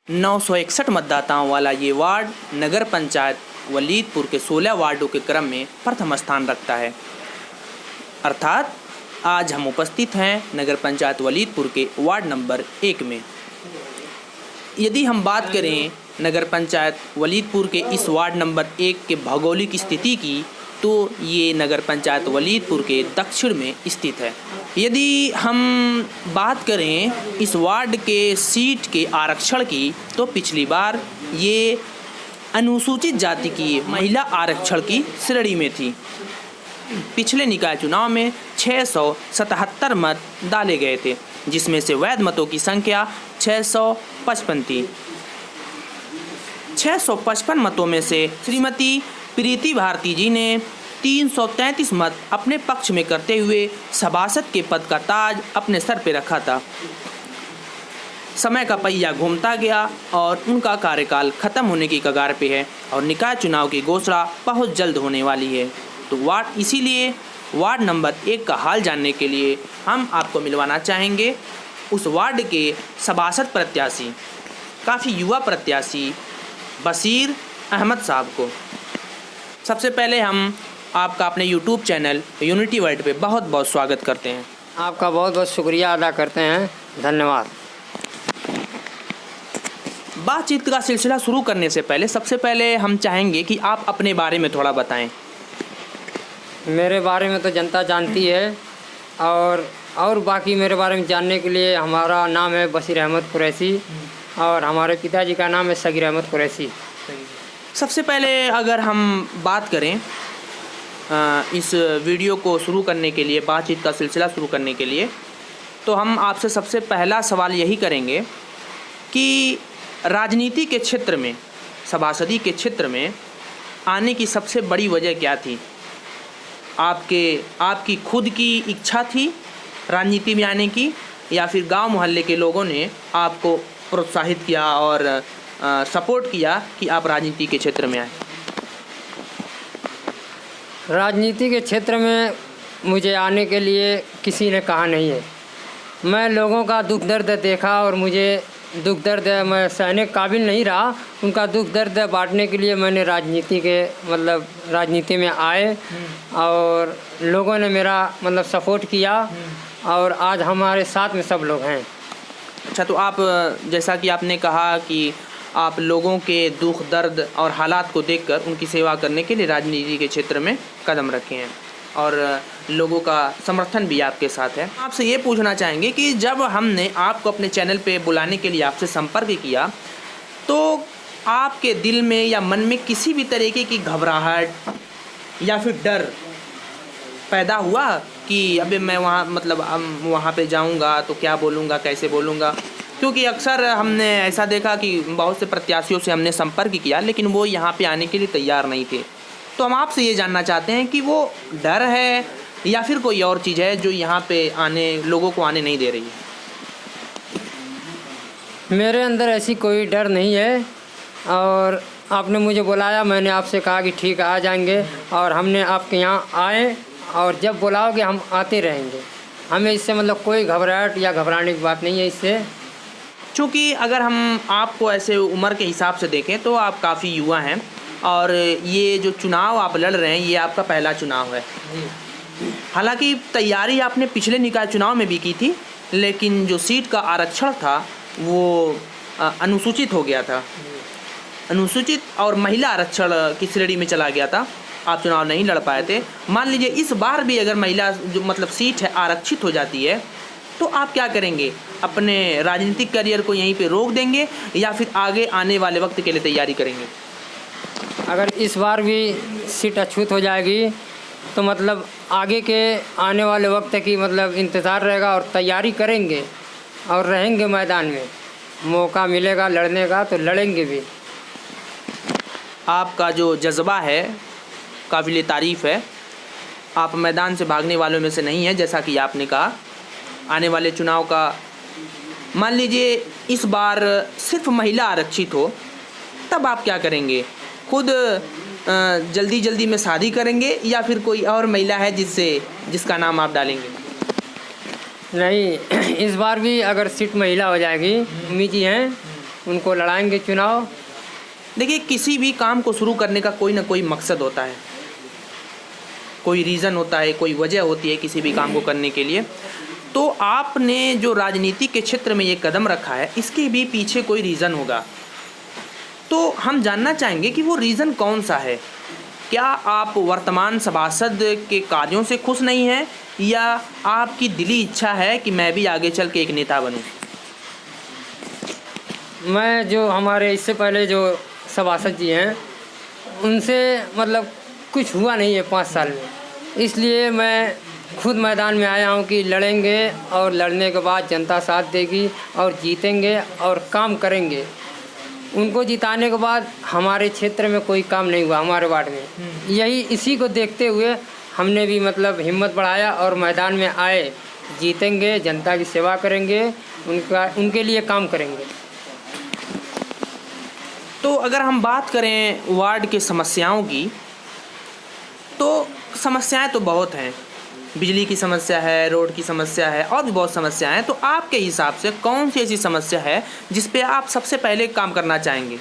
961 मतदाताओं वाला ये वार्ड नगर पंचायत वलीदपुर के 16 वार्डों के क्रम में प्रथम स्थान रखता है। अर्थात आज हम उपस्थित हैं नगर पंचायत वलीदपुर के वार्ड नंबर 1 में। यदि हम बात करें नगर पंचायत वलीदपुर के इस वार्ड नंबर 1 के भौगोलिक स्थिति की, तो ये नगर पंचायत वलीदपुर के दक्षिण में स्थित है। यदि हम बात करें इस वार्ड के सीट के आरक्षण की, तो पिछली बार ये अनुसूचित जाति की महिला आरक्षण की श्रेणी में थी। पिछले निकाय चुनाव में 677 मत डाले गए थे, जिसमें से वैध मतों की संख्या 655 थी। 655 मतों में से श्रीमती प्रीति भारती जी ने 333 मत अपने पक्ष में करते हुए सभासद के पद का ताज अपने सर पे रखा था। समय का पहिया घूमता गया और उनका कार्यकाल खत्म होने की कगार पे है और निकाय चुनाव की घोषणा बहुत जल्द होने वाली है। तो इसीलिए वार्ड नंबर 1 का हाल जानने के लिए हम आपको मिलवाना चाहेंगे उस वार्ड के सभासद प्रत्याशी, काफ़ी युवा प्रत्याशी बशीर अहमद साहब को। सबसे पहले हम आपका अपने YouTube चैनल यूनिटी वर्ल्ड पे बहुत बहुत स्वागत करते हैं। आपका बहुत बहुत शुक्रिया अदा करते हैं, धन्यवाद। बातचीत का सिलसिला शुरू करने से पहले सबसे पहले हम चाहेंगे कि आप अपने बारे में थोड़ा बताएं। मेरे बारे में तो जनता जानती है और बाकी मेरे बारे में जानने के लिए हमारा नाम है बशीर अहमद कुरैशी और हमारे पिताजी का नाम है सगीर अहमद कुरैशी। सबसे पहले अगर हम बात करें इस वीडियो को शुरू करने के लिए, बातचीत का सिलसिला शुरू करने के लिए, तो हम आपसे सबसे पहला सवाल यही करेंगे कि राजनीति के क्षेत्र में, सभासदी के क्षेत्र में आने की सबसे बड़ी वजह क्या थी? आपकी खुद की इच्छा थी राजनीति में आने की, या फिर गांव मोहल्ले के लोगों ने आपको प्रोत्साहित किया और सपोर्ट किया कि आप राजनीति के क्षेत्र में आए? राजनीति के क्षेत्र में मुझे आने के लिए किसी ने कहा नहीं है। मैं लोगों का दुख दर्द देखा और मुझे दुख दर्द मैं सहने काबिल नहीं रहा। उनका दुख दर्द बांटने के लिए मैंने राजनीति में आए और लोगों ने मेरा सपोर्ट किया और आज हमारे साथ में सब लोग हैं। अच्छा, तो आप, जैसा कि आपने कहा कि आप लोगों के दुख दर्द और हालात को देखकर उनकी सेवा करने के लिए राजनीति के क्षेत्र में कदम रखे हैं और लोगों का समर्थन भी आपके साथ है। आपसे ये पूछना चाहेंगे कि जब हमने आपको अपने चैनल पे बुलाने के लिए आपसे संपर्क किया, तो आपके दिल में या मन में किसी भी तरीके की घबराहट या फिर डर पैदा हुआ कि अबे मैं वहाँ पे जाऊँगा तो क्या बोलूँगा, कैसे बोलूँगा? क्योंकि अक्सर हमने ऐसा देखा कि बहुत से प्रत्याशियों से हमने संपर्क किया, लेकिन वो यहाँ पे आने के लिए तैयार नहीं थे। तो हम आपसे ये जानना चाहते हैं कि वो डर है या फिर कोई और चीज़ है जो यहाँ पे लोगों को आने नहीं दे रही है? मेरे अंदर ऐसी कोई डर नहीं है और आपने मुझे बुलाया, मैंने आपसे कहा कि ठीक आ जाएंगे और हमने आपके यहाँ आए और जब बुलाओगे हम आते रहेंगे। हमें इससे कोई घबराहट या घबराने की बात नहीं है इससे। चूँकि अगर हम आपको ऐसे उम्र के हिसाब से देखें तो आप काफ़ी युवा हैं और ये जो चुनाव आप लड़ रहे हैं ये आपका पहला चुनाव है। हालांकि तैयारी आपने पिछले निकाय चुनाव में भी की थी, लेकिन जो सीट का आरक्षण था वो अनुसूचित हो गया था, अनुसूचित और महिला आरक्षण की श्रेणी में चला गया था। आप चुनाव नहीं लड़ पाए थे। मान लीजिए इस बार भी अगर महिला जो सीट है आरक्षित हो जाती है, तो आप क्या करेंगे? अपने राजनीतिक करियर को यहीं पे रोक देंगे या फिर आगे आने वाले वक्त के लिए तैयारी करेंगे? अगर इस बार भी सीट अछूत हो जाएगी तो आगे के आने वाले वक्त की इंतज़ार रहेगा और तैयारी करेंगे और रहेंगे मैदान में। मौका मिलेगा लड़ने का तो लड़ेंगे भी। आपका जो जज्बा है काबिल तारीफ़ है। आप मैदान से भागने वालों में से नहीं हैं, जैसा कि आपने कहा। आने वाले चुनाव का मान लीजिए इस बार सिर्फ महिला आरक्षित हो, तब आप क्या करेंगे? खुद जल्दी में शादी करेंगे या फिर कोई और महिला है जिसका नाम आप डालेंगे? नहीं, इस बार भी अगर सीट महिला हो जाएगी, उम्मीद ही हैं उनको लड़ाएंगे चुनाव। देखिए, किसी भी काम को शुरू करने का कोई ना कोई मकसद होता है, कोई रीज़न होता है, कोई वजह होती है किसी भी काम को करने के लिए। तो आपने जो राजनीति के क्षेत्र में ये कदम रखा है, इसके भी पीछे कोई रीज़न होगा। तो हम जानना चाहेंगे कि वो रीज़न कौन सा है। क्या आप वर्तमान सभासद के कार्यों से खुश नहीं हैं, या आपकी दिली इच्छा है कि मैं भी आगे चल के एक नेता बनूं? मैं जो हमारे इससे पहले जो सभासद जी हैं उनसे मतलब कुछ हुआ नहीं है 5 साल में, इसलिए मैं खुद मैदान में आया हूँ कि लड़ेंगे और लड़ने के बाद जनता साथ देगी और जीतेंगे और काम करेंगे। उनको जिताने के बाद हमारे क्षेत्र में कोई काम नहीं हुआ, हमारे वार्ड में। यही इसी को देखते हुए हमने भी मतलब हिम्मत बढ़ाया और मैदान में आए। जीतेंगे, जनता की सेवा करेंगे, उनके लिए काम करेंगे। तो अगर हम बात करें वार्ड के समस्याओं की, तो समस्याएं तो बहुत हैं। बिजली की समस्या है, रोड की समस्या है, और भी बहुत समस्याएं हैं। तो आपके हिसाब से कौन सी ऐसी समस्या है जिस पे आप सबसे पहले काम करना चाहेंगे?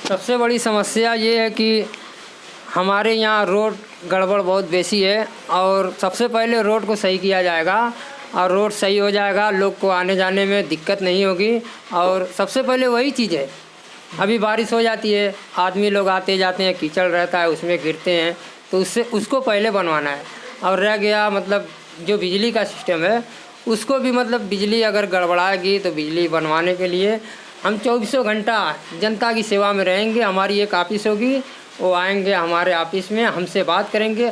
सबसे बड़ी समस्या ये है कि हमारे यहाँ रोड गड़बड़ बहुत बेसी है, और सबसे पहले रोड को सही किया जाएगा, और रोड सही हो जाएगा, लोग को आने जाने में दिक्कत नहीं होगी। और सबसे पहले वही चीज़ है। अभी बारिश हो जाती है, आदमी लोग आते जाते हैं, कीचड़ रहता है, उसमें गिरते हैं, तो उसको पहले बनवाना है। और रह गया मतलब जो बिजली का सिस्टम है, उसको भी मतलब बिजली अगर गड़बड़ाएगी तो बिजली बनवाने के लिए हम 24 घंटा जनता की सेवा में रहेंगे। हमारी एक ऑफिस होगी, वो आएंगे हमारे ऑफिस में, हमसे बात करेंगे,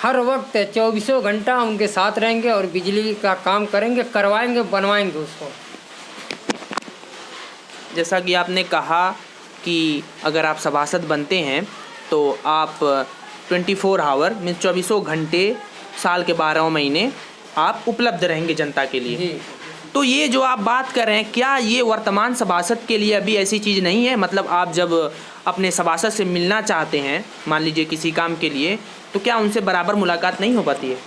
हर वक्त 24 घंटा उनके साथ रहेंगे और बिजली का काम करेंगे, करवाएंगे, बनवाएंगे उसको। जैसा कि आपने कहा कि अगर आप सभासद बनते हैं तो आप 24 आवर में 24 घंटे साल के 12 महीने आप उपलब्ध रहेंगे जनता के लिए। तो ये जो आप बात कर रहे हैं, क्या ये वर्तमान सभासद के लिए अभी ऐसी चीज़ नहीं है? मतलब आप जब अपने सभासद से मिलना चाहते हैं, मान लीजिए किसी काम के लिए, तो क्या उनसे बराबर मुलाकात नहीं हो पाती है?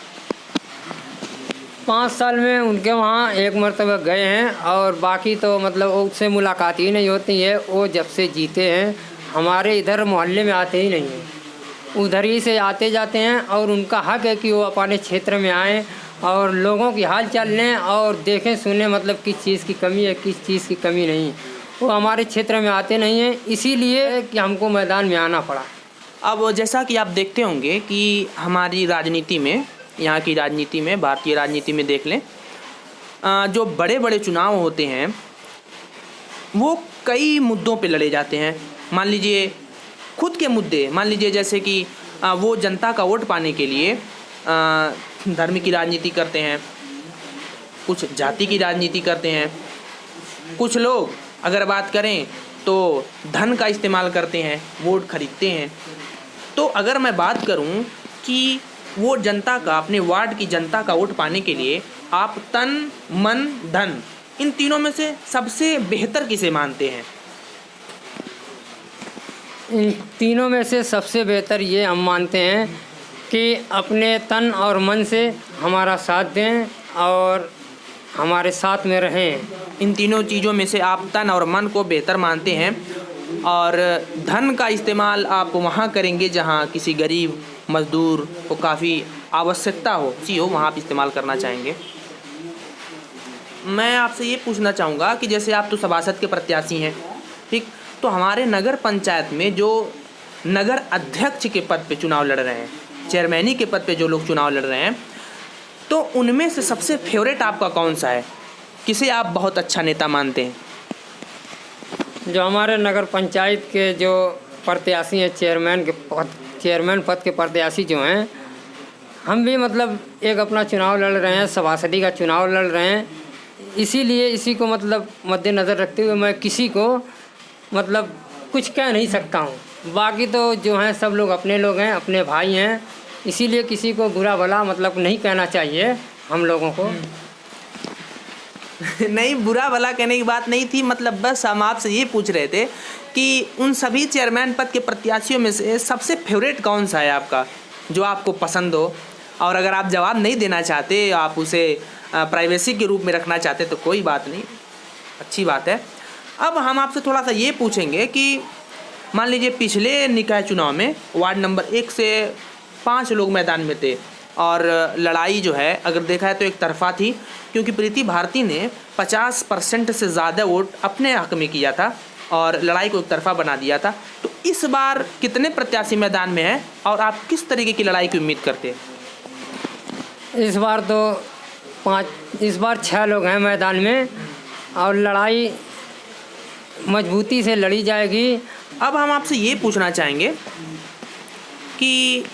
5 साल में उनके वहाँ एक मरतबा गए हैं, और बाकी तो मतलब उससे मुलाकात ही नहीं होती है। वो जब से जीते हैं हमारे इधर मोहल्ले में आते ही नहीं हैं, उधर ही से आते जाते हैं। और उनका हक है कि वो अपने क्षेत्र में आएँ और लोगों की हाल चाल लें और देखें सुने, मतलब किस चीज़ की कमी है, किस चीज़ की कमी नहीं। वो हमारे क्षेत्र में आते नहीं हैं, इसीलिए कि हमको मैदान में आना पड़ा। अब जैसा कि आप देखते होंगे कि हमारी राजनीति में, यहाँ की राजनीति में, भारतीय राजनीति में देख लें, जो बड़े बड़े चुनाव होते हैं वो कई मुद्दों पे लड़े जाते हैं। मान लीजिए खुद के मुद्दे, मान लीजिए जैसे कि वो जनता का वोट पाने के लिए धर्म की राजनीति करते हैं, कुछ जाति की राजनीति करते हैं, कुछ लोग अगर बात करें तो धन का इस्तेमाल करते हैं, वोट खरीदते हैं। तो अगर मैं बात करूं कि वो जनता का, अपने वार्ड की जनता का वोट पाने के लिए आप तन मन धन, इन तीनों में से सबसे बेहतर किसे मानते हैं? इन तीनों में से सबसे बेहतर ये हम मानते हैं कि अपने तन और मन से हमारा साथ दें और हमारे साथ में रहें। इन तीनों चीज़ों में से आप तन और मन को बेहतर मानते हैं, और धन का इस्तेमाल आप वहाँ करेंगे जहाँ किसी गरीब मज़दूर को काफ़ी आवश्यकता हो, वहाँ आप इस्तेमाल करना चाहेंगे। मैं आपसे ये पूछना चाहूँगा कि जैसे आप तो सभासद के प्रत्याशी हैं, ठीक, तो हमारे नगर पंचायत में जो नगर अध्यक्ष के पद पे चुनाव लड़ रहे हैं, चेयरमैनी के पद पे जो लोग चुनाव लड़ रहे हैं, तो उनमें से सबसे फेवरेट आपका कौन सा है? किसे आप बहुत अच्छा नेता मानते हैं? जो हमारे नगर पंचायत के जो प्रत्याशी हैं, चेयरमैन पद के प्रत्याशी जो हैं, हम भी मतलब एक अपना चुनाव लड़ रहे हैं, सभासदी का चुनाव लड़ रहे हैं। इसीलिए इसी को मतलब मद्देनज़र रखते हुए मैं किसी को मतलब कुछ कह नहीं सकता हूँ। बाकी तो जो हैं सब लोग अपने लोग हैं, अपने भाई हैं, इसीलिए किसी को बुरा भला मतलब नहीं कहना चाहिए हम लोगों को। नहीं, बुरा भला कहने की बात नहीं थी, मतलब बस हम आपसे ये पूछ रहे थे कि उन सभी चेयरमैन पद के प्रत्याशियों में से सबसे फेवरेट कौन सा है आपका, जो आपको पसंद हो? और अगर आप जवाब नहीं देना चाहते, आप उसे प्राइवेसी के रूप में रखना चाहते, तो कोई बात नहीं, अच्छी बात है। अब हम आपसे थोड़ा सा ये पूछेंगे कि मान लीजिए पिछले निकाय चुनाव में वार्ड नंबर 1 से 5 लोग मैदान में थे और लड़ाई जो है अगर देखा है तो एक तरफा थी, क्योंकि प्रीति भारती ने 50% से ज़्यादा वोट अपने हक में किया था और लड़ाई को एक तरफा बना दिया था। तो इस बार कितने प्रत्याशी मैदान में हैं और आप किस तरीके की लड़ाई की उम्मीद करते हैं? इस बार 6 लोग हैं मैदान में और लड़ाई मजबूती से लड़ी जाएगी। अब हम आपसे ये पूछना चाहेंगे कि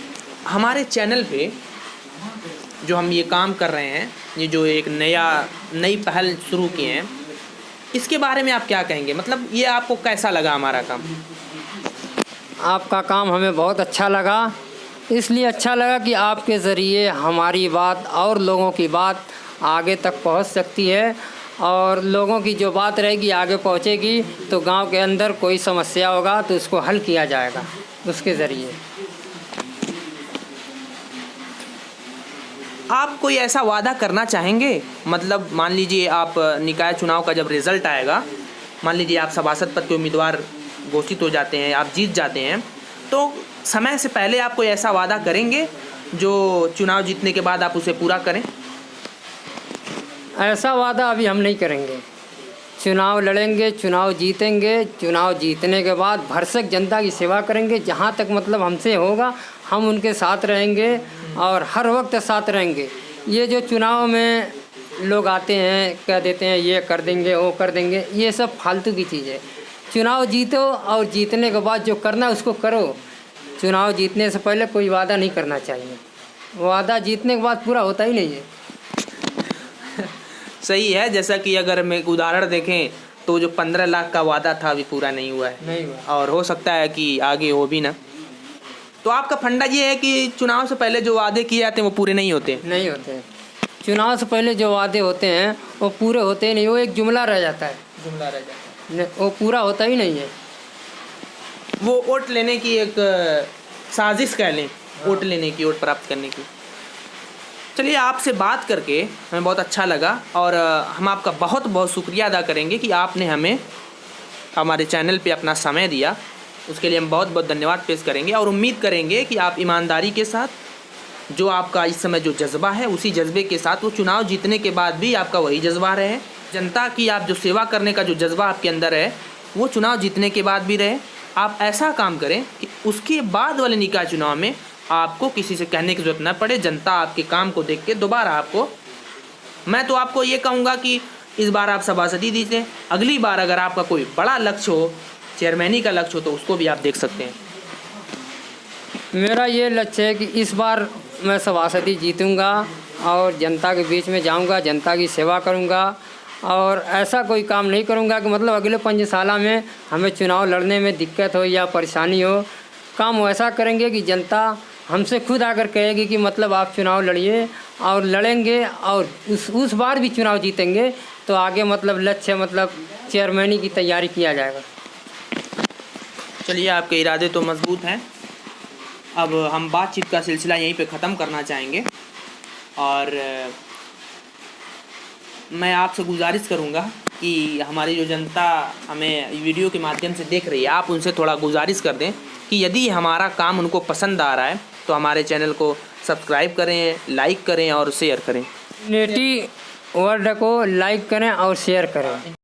हमारे चैनल पे जो हम ये काम कर रहे हैं, ये जो एक नई पहल शुरू किए हैं, इसके बारे में आप क्या कहेंगे? मतलब ये आपको कैसा लगा हमारा काम? आपका काम हमें बहुत अच्छा लगा। इसलिए अच्छा लगा कि आपके ज़रिए हमारी बात और लोगों की बात आगे तक पहुंच सकती है और लोगों की जो बात रहेगी आगे पहुंचेगी तो गांव के अंदर कोई समस्या होगा तो उसको हल किया जाएगा उसके ज़रिए। आप कोई ऐसा वादा करना चाहेंगे? मतलब मान लीजिए आप निकाय चुनाव का जब रिज़ल्ट आएगा, मान लीजिए आप सभासद पद के उम्मीदवार घोषित हो जाते हैं, आप जीत जाते हैं, तो समय से पहले आप कोई ऐसा वादा करेंगे जो चुनाव जीतने के बाद आप उसे पूरा करें? ऐसा वादा अभी हम नहीं करेंगे। चुनाव लड़ेंगे, चुनाव जीतेंगे, चुनाव जीतने के बाद भरसक जनता की सेवा करेंगे। जहाँ तक मतलब हमसे होगा हम उनके साथ रहेंगे और हर वक्त साथ रहेंगे। ये जो चुनाव में लोग आते हैं कह देते हैं ये कर देंगे वो कर देंगे, ये सब फालतू की चीज़ है। चुनाव जीतो और जीतने के बाद जो करना है उसको करो। चुनाव जीतने से पहले कोई वादा नहीं करना चाहिए। वादा जीतने के बाद पूरा होता ही नहीं है। सही है। जैसा कि अगर मैं एक उदाहरण देखें तो जो 15 लाख का वादा था अभी पूरा नहीं हुआ है, नहीं हुआ और हो सकता है कि आगे हो भी ना। तो आपका फंडा ये है कि चुनाव से पहले जो वादे किए जाते हैं वो पूरे नहीं होते? नहीं होते। चुनाव से पहले जो वादे होते हैं वो पूरे होते ही नहीं, वो एक जुमला रह जाता है। जुमला रह जाता है, वो पूरा होता ही नहीं है। वो वोट लेने की एक साजिश कह लें, वोट लेने की, वोट प्राप्त करने की। चलिए, आपसे बात करके हमें बहुत अच्छा लगा और हम आपका बहुत बहुत शुक्रिया अदा करेंगे कि आपने हमें हमारे चैनल पे अपना समय दिया। उसके लिए हम बहुत बहुत धन्यवाद पेश करेंगे और उम्मीद करेंगे कि आप ईमानदारी के साथ जो आपका इस समय जो जज्बा है उसी जज्बे के साथ वो चुनाव जीतने के बाद भी आपका वही जज्बा रहे। जनता की आप जो सेवा करने का जो जज्बा आपके अंदर है वो चुनाव जीतने के बाद भी रहे। आप ऐसा काम करें कि उसके बाद वाले निकाय चुनाव में आपको किसी से कहने की ज़रूरत न पड़े। जनता आपके काम को देख के दोबारा आपको, मैं तो आपको ये कहूँगा कि इस बार आप सभासदी दीजिए, अगली बार अगर आपका कोई बड़ा लक्ष्य हो, चेयरमैनी का लक्ष्य हो, तो उसको भी आप देख सकते हैं। मेरा ये लक्ष्य है कि इस बार मैं सभासदी जीतूँगा और जनता के बीच में जाऊँगा, जनता की सेवा करूँगा और ऐसा कोई काम नहीं करूँगा कि मतलब अगले 5 साल में हमें चुनाव लड़ने में दिक्कत हो या परेशानी हो। काम वैसा करेंगे कि जनता हमसे खुद आकर कहेगी कि मतलब आप चुनाव लड़िए, और लड़ेंगे और उस बार भी चुनाव जीतेंगे तो आगे मतलब लक्ष्य मतलब चेयरमैनी की तैयारी किया जाएगा। चलिए, आपके इरादे तो मजबूत हैं। अब हम बातचीत का सिलसिला यहीं पे ख़त्म करना चाहेंगे और मैं आपसे गुजारिश करूंगा कि हमारी जो जनता हमें वीडियो के माध्यम से देख रही है, आप उनसे थोड़ा गुजारिश कर दें कि यदि हमारा काम उनको पसंद आ रहा है तो हमारे चैनल को सब्सक्राइब करें, लाइक करें और शेयर करें। नेटी वर्ड को लाइक करें और शेयर करें।